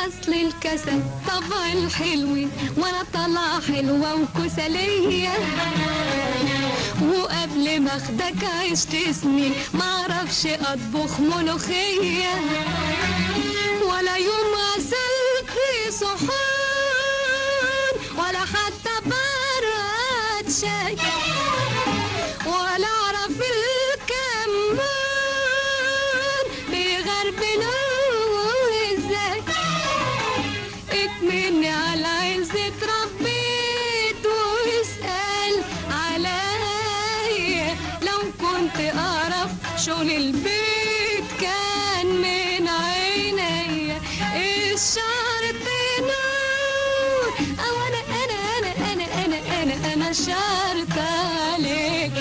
اصل الكسل طبع الحلوين وانا طالعه حلوه وكسليه، وقبل ما اخدك عشت سنين معرفش اطبخ ملوخيه، ولا يوم غسلت صحون ولا حتى براد شاي، ولا اعرف الكمان بيغربلوه ازاي. اكمني على عزة ربيت واسأل عليا، لو كنت اعرف شغل البيت كان من عينيا. الشرط نور او انا شرط عليك.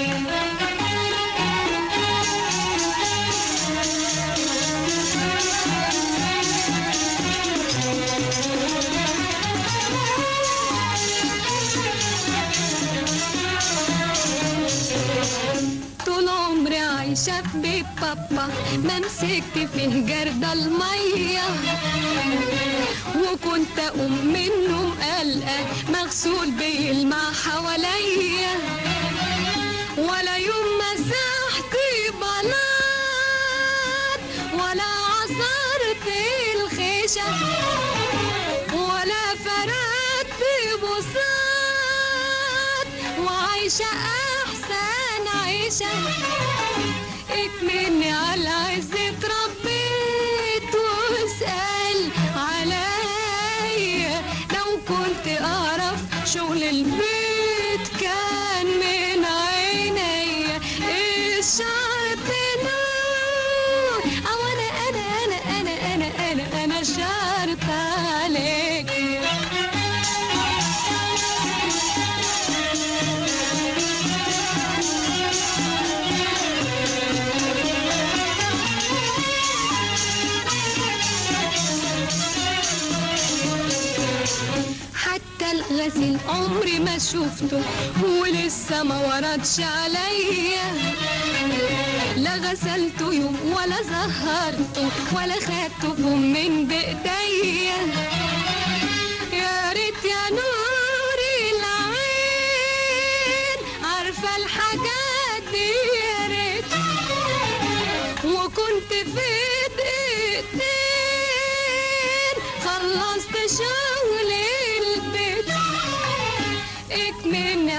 طول عمري عايشة في بيت بابا ما مسكت فيه جرد المية، وكنت اقوم من النوم قلقة مغسول بيلمع حواليا، ولا يوم مسحت بلاط ولا عصرت الخيشة ولا فردت بساط، وعايشة احسن عيشة. اكمني على عزة ربيت واسأل عليا، لو كنت اعرف شغل البيت كان من عينيا. الشرط نور او انا شرط عليك. حتى الغسيل عمري ما شفته ولسه ما وردش عليا، لا غسلته يوم ولا زهرته ولا خدته فم من بايديا. يا ريت يا نور العين عارفه الحاجات دي يا ريت، وكنت في دقيقتين خلصت شغل البيت. اكمني